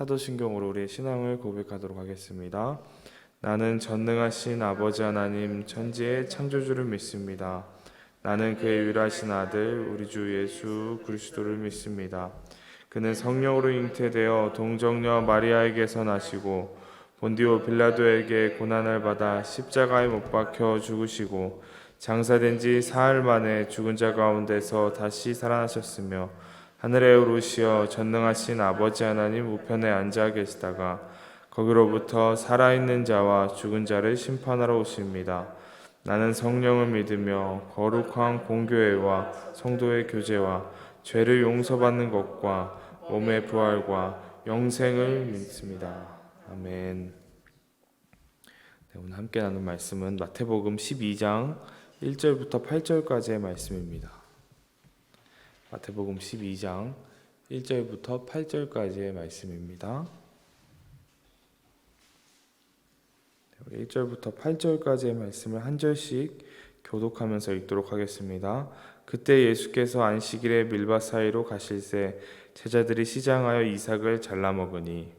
사도신경으로 우리의 신앙을 고백하도록 하겠습니다. 나는 전능하신 아버지 하나님 천지의 창조주를 믿습니다. 나는 그의 유일하신 아들 우리 주 예수 그리스도를 믿습니다. 그는 성령으로 잉태되어 동정녀 마리아에게서 나시고 본디오 빌라도에게 고난을 받아 십자가에 못 박혀 죽으시고 장사된 지 사흘 만에 죽은 자 가운데서 다시 살아나셨으며 하늘에 오르시어 전능하신 아버지 하나님 우편에 앉아 계시다가 거기로부터 살아있는 자와 죽은 자를 심판하러 오십니다. 나는 성령을 믿으며 거룩한 공교회와 성도의 교제와 죄를 용서받는 것과 몸의 부활과 영생을 믿습니다. 아멘. 네, 오늘 함께 나눌 말씀은 마태복음 12장 1절부터 8절까지의 말씀입니다. 마태복음 12장 1절부터 8절까지의 말씀입니다. 1절부터 8절까지의 말씀을 한 절씩 교독하면서 읽도록 하겠습니다. 그때 예수께서 안식일에 밀밭 사이로 가실새 제자들이 시장하여 이삭을 잘라 먹으니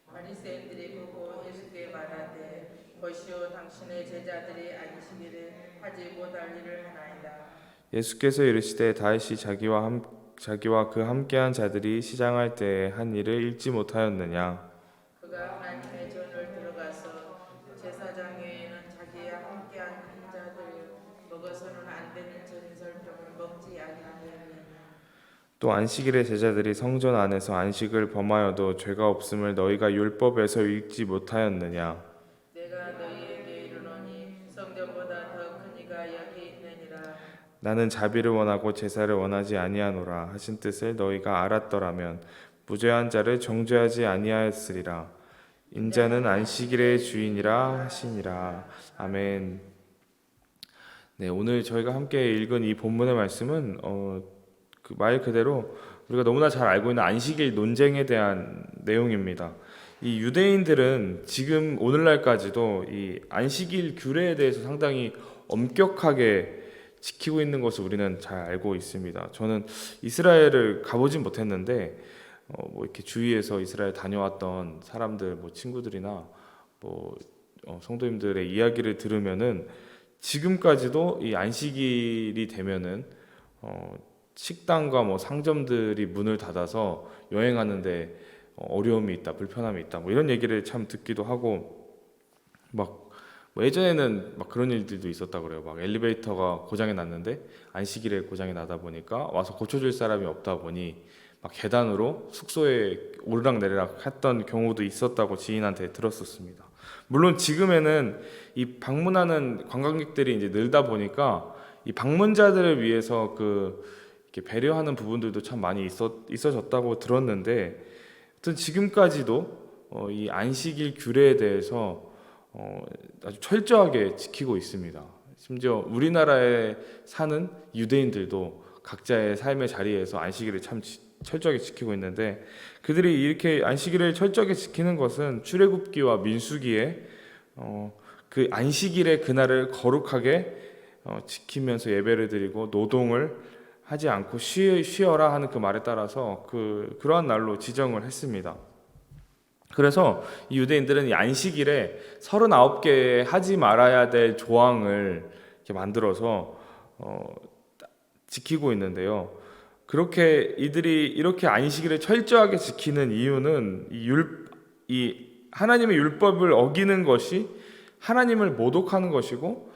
바리새인들이 보고 예수께 말하되 보시오 당신의 제자들이 안식일에 하지 못할 일을 하나이다. 예수께서 이르시되 다윗이 자기와 그 함께한 자들이 시장할 때에 한 일을 읽지 못하였느냐. 그가 하나님의 전을 들어가서 제사장 외에는 자기와 함께한 자들 먹어서는 안 되는 전설병을 먹지 아니하였느냐. 또 안식일에 제자들이 성전 안에서 안식을 범하여도 죄가 없음을 너희가 율법에서 읽지 못하였느냐. 내가 너희에게 이르노니 성전보다 더 큰 이가 여기 있느니라. 나는 자비를 원하고 제사를 원하지 아니하노라 하신 뜻을 너희가 알았더라면 무죄한 자를 정죄하지 아니하였으리라. 인자는 안식일의 주인이라 하시니라. 아멘. 네, 오늘 저희가 함께 읽은 이 본문의 말씀은 그 말 그대로 우리가 너무나 잘 알고 있는 안식일 논쟁에 대한 내용입니다. 이 유대인들은 지금 오늘날까지도 이 안식일 규례에 대해서 상당히 엄격하게 지키고 있는 것을 우리는 잘 알고 있습니다. 저는 이스라엘을 가보진 못했는데 뭐 이렇게 주위에서 이스라엘 다녀왔던 사람들, 뭐 친구들이나 뭐 성도님들의 이야기를 들으면은 지금까지도 이 안식일이 되면은 식당과 뭐 상점들이 문을 닫아서 여행하는데 어려움이 있다, 불편함이 있다, 뭐 이런 얘기를 참 듣기도 하고 막 뭐 예전에는 막 그런 일들도 있었다 그래요. 막 엘리베이터가 고장이 났는데 안식일에 고장이 나다 보니까 와서 고쳐줄 사람이 없다 보니 막 계단으로 숙소에 오르락내리락 했던 경우도 있었다고 지인한테 들었었습니다. 물론 지금에는 이 방문하는 관광객들이 이제 늘다 보니까 이 방문자들을 위해서 이렇게 배려하는 부분들도 참 많이 있어졌다고 들었는데, 하여튼 지금까지도 이 안식일 규례에 대해서 아주 철저하게 지키고 있습니다. 심지어 우리나라에 사는 유대인들도 각자의 삶의 자리에서 안식일을 참 철저하게 지키고 있는데, 그들이 이렇게 안식일을 철저하게 지키는 것은 출애굽기와 민수기에 그 안식일의 그날을 거룩하게 지키면서 예배를 드리고 노동을 하지 않고 쉬어라 하는 그 말에 따라서 그러한 날로 지정을 했습니다. 그래서 이 유대인들은 이 안식일에 39개 하지 말아야 될 조항을 이렇게 만들어서 지키고 있는데요. 그렇게 이들이 이렇게 안식일을 철저하게 지키는 이유는 이 하나님의 율법을 어기는 것이 하나님을 모독하는 것이고,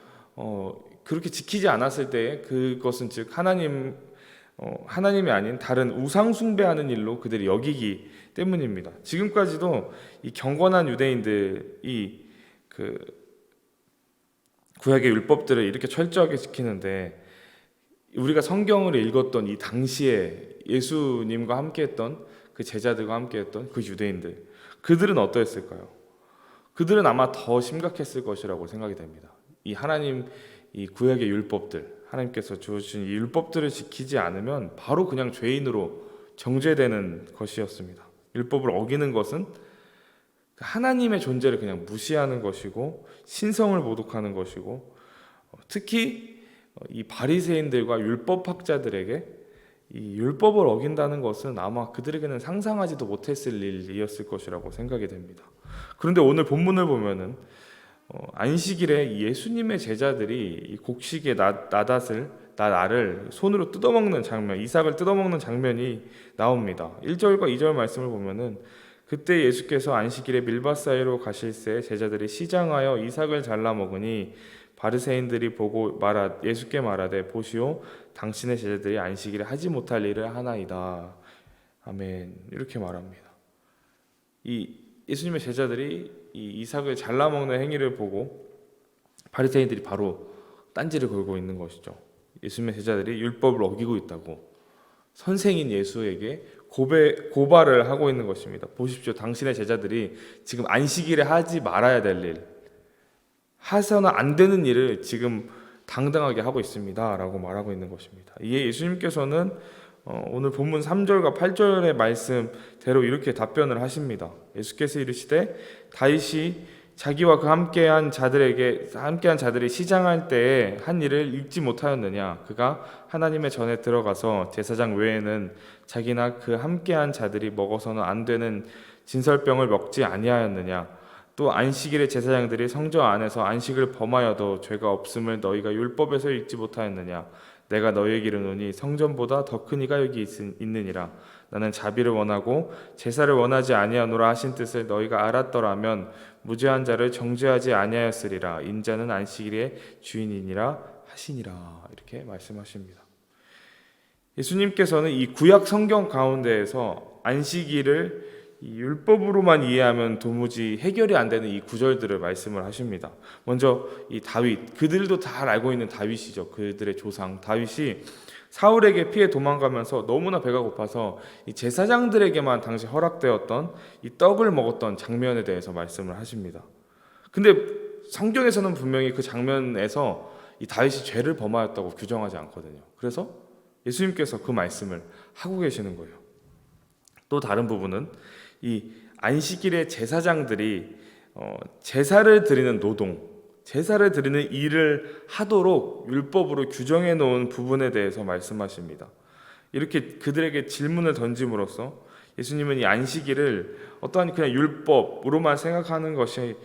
그렇게 지키지 않았을 때 그것은 즉 하나님이 아닌 다른 우상 숭배하는 일로 그들이 여기기 때문입니다. 지금까지도 이 경건한 유대인들이 그 구약의 율법들을 이렇게 철저하게 지키는데, 우리가 성경을 읽었던 이 당시에 예수님과 함께했던 그 제자들과 함께했던 그 유대인들, 그들은 어떠했을까요? 그들은 아마 더 심각했을 것이라고 생각이 됩니다. 이 구약의 율법들, 하나님께서 주신 이 율법들을 지키지 않으면 바로 그냥 죄인으로 정죄되는 것이었습니다. 율법을 어기는 것은 하나님의 존재를 그냥 무시하는 것이고 신성을 모독하는 것이고, 특히 이 바리새인들과 율법학자들에게 이 율법을 어긴다는 것은 아마 그들에게는 상상하지도 못했을 일이었을 것이라고 생각이 됩니다. 그런데 오늘 본문을 보면은 안식일에 예수님의 제자들이 이 곡식의 나달을 손으로 뜯어먹는 장면, 이삭을 뜯어먹는 장면이 나옵니다. 1절과 2절 말씀을 보면은 그때 예수께서 안식일에 밀밭 사이로 가실새 제자들이 시장하여 이삭을 잘라 먹으니 바리새인들이 보고 예수께 말하되 보시오 당신의 제자들이 안식일에 하지 못할 일을 하나이다. 아멘. 이렇게 말합니다. 이 예수님의 제자들이 이 이삭을 잘라 먹는 행위를 보고 바리새인들이 바로 딴지를 걸고 있는 것이죠. 예수님의 제자들이 율법을 어기고 있다고 선생인 예수에게 고발을 하고 있는 것입니다. 보십시오. 당신의 제자들이 지금 안식일에 하지 말아야 될 일, 해서는 안 되는 일을 지금 당당하게 하고 있습니다 라고 말하고 있는 것입니다. 이에 예수님께서는 오늘 본문 3절과 8절의 말씀대로 이렇게 답변을 하십니다. 예수께서 이르시되 다윗이 자기와 그 함께한 자들이 시장할 때에 한 일을 읽지 못하였느냐? 그가 하나님의 전에 들어가서 제사장 외에는 자기나 그 함께한 자들이 먹어서는 안 되는 진설병을 먹지 아니하였느냐? 또 안식일에 제사장들이 성전 안에서 안식을 범하여도 죄가 없음을 너희가 율법에서 읽지 못하였느냐? 내가 너희에게 이르노니 성전보다 더 큰 이가 여기 있느니라. 나는 자비를 원하고 제사를 원하지 아니하노라 하신 뜻을 너희가 알았더라면 무죄한 자를 정죄하지 아니하였으리라. 인자는 안식일의 주인이니라 하시니라. 이렇게 말씀하십니다. 예수님께서는 이 구약 성경 가운데에서 안식일을 이 율법으로만 이해하면 도무지 해결이 안 되는 이 구절들을 말씀을 하십니다. 먼저 이 다윗, 그들도 잘 알고 있는 다윗이죠. 그들의 조상 다윗이 사울에게 피해 도망가면서 너무나 배가 고파서 이 제사장들에게만 당시 허락되었던 이 떡을 먹었던 장면에 대해서 말씀을 하십니다. 근데 성경에서는 분명히 그 장면에서 이 다윗이 죄를 범하였다고 규정하지 않거든요. 그래서 예수님께서 그 말씀을 하고 계시는 거예요. 또 다른 부분은 이 안식일에 제사장들이 제사를 드리는 노동, 제사를 드리는 일을 하도록 율법으로 규정해 놓은 부분에 대해서 말씀하십니다. 이렇게 그들에게 질문을 던짐으로써 예수님은 이 안식일을 어떠한 그냥 율법으로만 생각하는 것이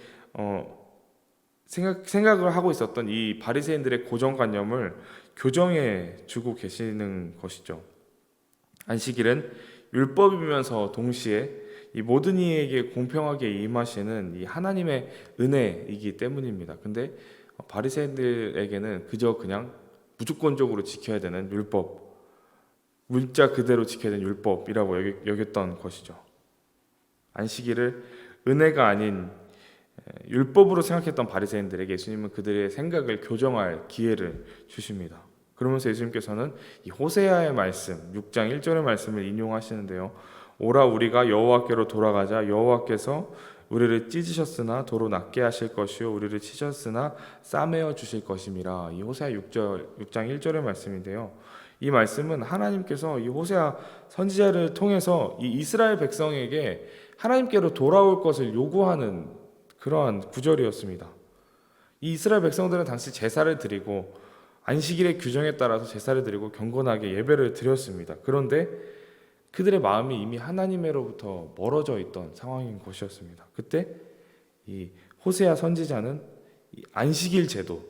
생각을 하고 있었던 이 바리새인들의 고정관념을 교정해 주고 계시는 것이죠. 안식일은 율법이면서 동시에 이 모든 이에게 공평하게 임하시는 이 하나님의 은혜이기 때문입니다. 근데 바리새인들에게는 그냥 무조건적으로 지켜야 되는 율법, 문자 그대로 지켜야 되는 율법이라고 여겼던 것이죠. 안식일을 은혜가 아닌 율법으로 생각했던 바리새인들에게 예수님은 그들의 생각을 교정할 기회를 주십니다. 그러면서 예수님께서는 이 호세아의 말씀, 6장 1절의 말씀을 인용하시는데요. 오라 우리가 여호와께로 돌아가자. 여호와께서 우리를 찢으셨으나 도로 낫게 하실 것이요 우리를 치셨으나 싸매어 주실 것임이라. 이 호세아 6장 1절의 말씀인데요. 이 말씀은 하나님께서 이 호세아 선지자를 통해서 이 이스라엘 백성에게 하나님께로 돌아올 것을 요구하는 그러한 구절이었습니다. 이 이스라엘 백성들은 당시 제사를 드리고 안식일의 규정에 따라서 제사를 드리고 경건하게 예배를 드렸습니다. 그런데 그들의 마음이 이미 하나님으로부터 멀어져 있던 상황인 것이었습니다. 그때 이 호세아 선지자는 이 안식일 제도,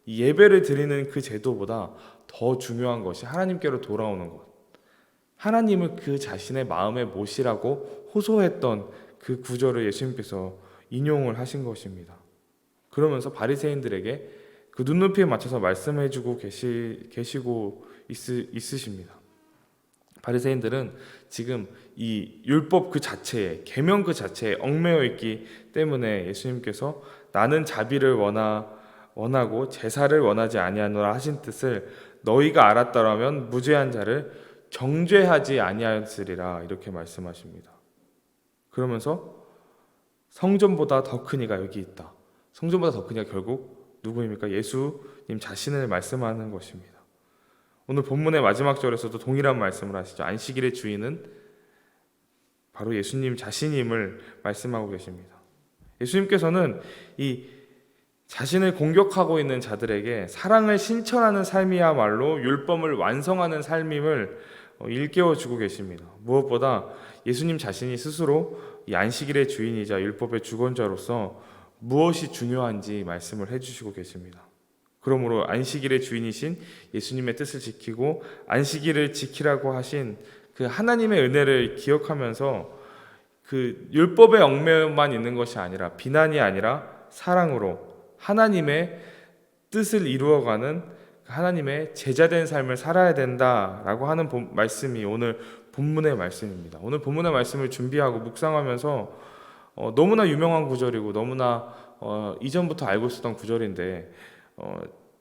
이 예배를 드리는 그 제도보다 더 중요한 것이 하나님께로 돌아오는 것, 하나님을 그 자신의 마음에 모시라고 호소했던 그 구절을 예수님께서 인용을 하신 것입니다. 그러면서 바리새인들에게 그 눈높이에 맞춰서 말씀해주고 계시고 있으십니다. 바리새인들은 지금 이 율법 그 자체에, 계명 그 자체에 얽매여 있기 때문에 예수님께서 나는 자비를 원하고 제사를 원하지 아니하노라 하신 뜻을 너희가 알았더라면 무죄한 자를 정죄하지 아니하였으리라 이렇게 말씀하십니다. 그러면서 성전보다 더 큰 이가 여기 있다. 성전보다 더 큰 이가 결국 누구입니까? 예수님 자신을 말씀하는 것입니다. 오늘 본문의 마지막 절에서도 동일한 말씀을 하시죠. 안식일의 주인은 바로 예수님 자신임을 말씀하고 계십니다. 예수님께서는 이 자신을 공격하고 있는 자들에게 사랑을 실천하는 삶이야말로 율법을 완성하는 삶임을 일깨워 주고 계십니다. 무엇보다 예수님 자신이 스스로 이 안식일의 주인이자 율법의 주권자로서 무엇이 중요한지 말씀을 해주시고 계십니다. 그러므로 안식일의 주인이신 예수님의 뜻을 지키고 안식일을 지키라고 하신 그 하나님의 은혜를 기억하면서 그 율법의 얽매만 있는 것이 아니라 비난이 아니라 사랑으로 하나님의 뜻을 이루어가는 하나님의 제자된 삶을 살아야 된다라고 하는 말씀이 오늘 본문의 말씀입니다. 오늘 본문의 말씀을 준비하고 묵상하면서 너무나 유명한 구절이고 너무나 이전부터 알고 있었던 구절인데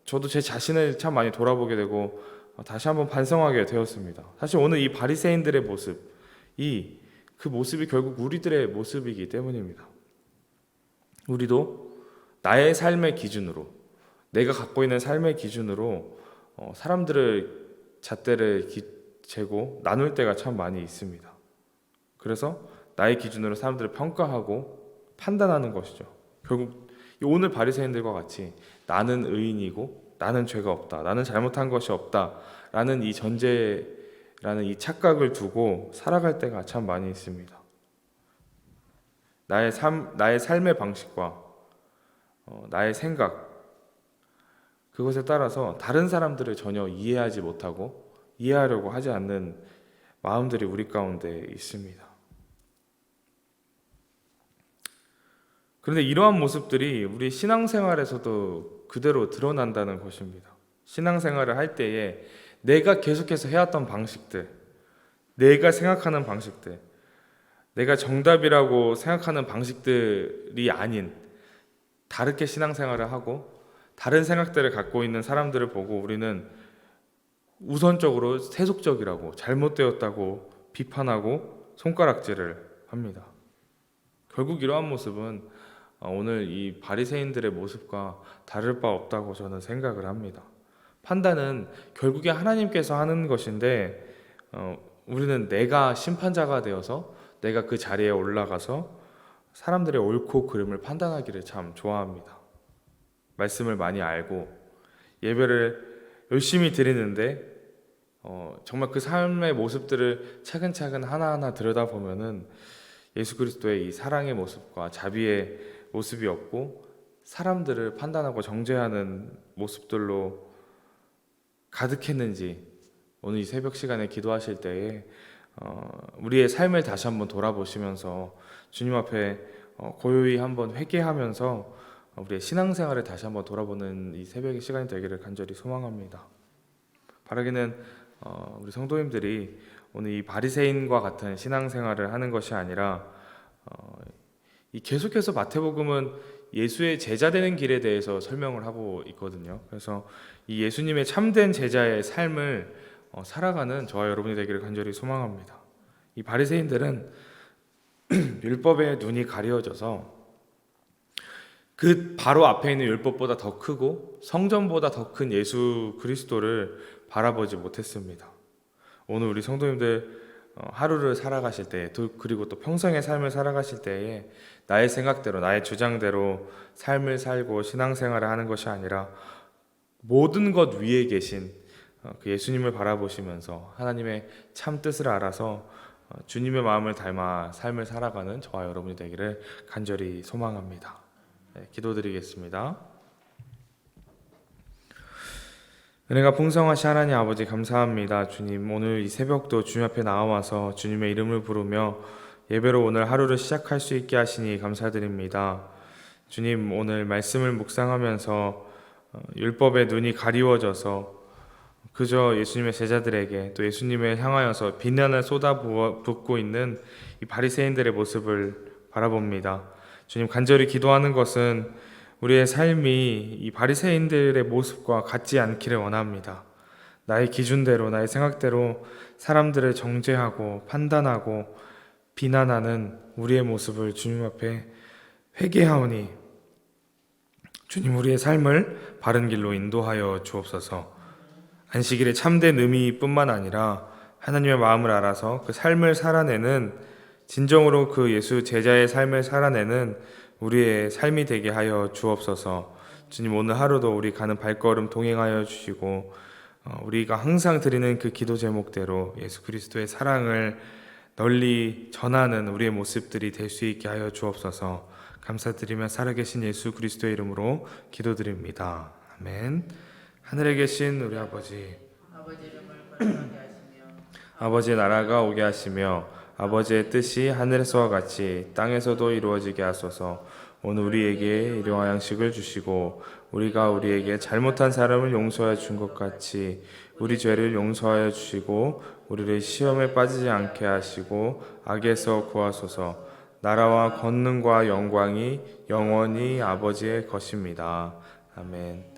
저도 제 자신을 참 많이 돌아보게 되고 다시 한번 반성하게 되었습니다. 사실 오늘 이 바리새인들의 모습이 그 모습이 결국 우리들의 모습이기 때문입니다. 우리도 나의 삶의 기준으로 내가 갖고 있는 삶의 기준으로 사람들의 잣대를 재고 나눌 때가 참 많이 있습니다. 그래서 나의 기준으로 사람들을 평가하고 판단하는 것이죠. 결국 오늘 바리새인들과 같이 나는 의인이고 나는 죄가 없다, 나는 잘못한 것이 없다라는 이 전제라는 이 착각을 두고 살아갈 때가 참 많이 있습니다. 나의 삶의 방식과 나의 생각 그것에 따라서 다른 사람들을 전혀 이해하지 못하고 이해하려고 하지 않는 마음들이 우리 가운데 있습니다. 그런데 이러한 모습들이 우리 신앙생활에서도 그대로 드러난다는 것입니다. 신앙생활을 할 때에 내가 계속해서 해왔던 방식들, 내가 생각하는 방식들, 내가 정답이라고 생각하는 방식들이 아닌 다르게 신앙생활을 하고 다른 생각들을 갖고 있는 사람들을 보고 우리는 우선적으로 세속적이라고 잘못되었다고 비판하고 손가락질을 합니다. 결국 이러한 모습은 오늘 이 바리새인들의 모습과 다를 바 없다고 저는 생각을 합니다. 판단은 결국에 하나님께서 하는 것인데 우리는 내가 심판자가 되어서 내가 그 자리에 올라가서 사람들의 옳고 그름을 판단하기를 참 좋아합니다. 말씀을 많이 알고 예배를 열심히 드리는데 정말 그 삶의 모습들을 차근차근 하나하나 들여다보면은 예수 그리스도의 이 사랑의 모습과 자비의 모습이 없고 사람들을 판단하고 정죄하는 모습들로 가득했는지 오늘 이 새벽 시간에 기도하실 때에 우리의 삶을 다시 한번 돌아보시면서 주님 앞에 고요히 한번 회개하면서 우리의 신앙생활을 다시 한번 돌아보는 이 새벽의 시간이 되기를 간절히 소망합니다. 바라기는 우리 성도님들이 오늘 이 바리새인과 같은 신앙생활을 하는 것이 아니라 이 계속해서 마태복음은 예수의 제자 되는 길에 대해서 설명을 하고 있거든요. 그래서 이 예수님의 참된 제자의 삶을 살아가는 저와 여러분이 되기를 간절히 소망합니다. 이 바리새인들은 율법에 눈이 가려져서 그 바로 앞에 있는 율법보다 더 크고 성전보다 더 큰 예수 그리스도를 바라보지 못했습니다. 오늘 우리 성도님들 하루를 살아가실 때 그리고 또 평생의 삶을 살아가실 때에 나의 생각대로 나의 주장대로 삶을 살고 신앙생활을 하는 것이 아니라 모든 것 위에 계신 그 예수님을 바라보시면서 하나님의 참 뜻을 알아서 주님의 마음을 닮아 삶을 살아가는 저와 여러분이 되기를 간절히 소망합니다. 기도드리겠습니다. 은혜가 풍성하신 하나님 아버지 감사합니다. 주님 오늘 이 새벽도 주님 앞에 나와서 주님의 이름을 부르며 예배로 오늘 하루를 시작할 수 있게 하시니 감사드립니다. 주님 오늘 말씀을 묵상하면서 율법의 눈이 가리워져서 그저 예수님의 제자들에게 또 예수님을 향하여서 비난을 쏟아붓고 있는 이 바리새인들의 모습을 바라봅니다. 주님 간절히 기도하는 것은 우리의 삶이 이 바리새인들의 모습과 같지 않기를 원합니다. 나의 기준대로 나의 생각대로 사람들을 정죄하고 판단하고 비난하는 우리의 모습을 주님 앞에 회개하오니 주님 우리의 삶을 바른 길로 인도하여 주옵소서. 안식일의 참된 의미뿐만 아니라 하나님의 마음을 알아서 그 삶을 살아내는 진정으로 그 예수 제자의 삶을 살아내는 우리의 삶이 되게 하여 주옵소서. 주님 오늘 하루도 우리 가는 발걸음 동행하여 주시고 우리가 항상 드리는 그 기도 제목대로 예수 그리스도의 사랑을 널리 전하는 우리의 모습들이 될 수 있게 하여 주옵소서. 감사드리며 살아계신 예수 그리스도의 이름으로 기도드립니다. 아멘. 하늘에 계신 우리 아버지, 아버지 이름을 거룩하게 하시며 아버지의 나라가 오게 하시며 아버지의 뜻이 하늘에서와 같이 땅에서도 이루어지게 하소서. 오늘 우리에게 일용할 양식을 주시고 우리가 우리에게 잘못한 사람을 용서하여 준 것 같이 우리 죄를 용서하여 주시고 우리를 시험에 빠지지 않게 하시고 악에서 구하소서. 나라와 권능과 영광이 영원히 아버지의 것입니다. 아멘.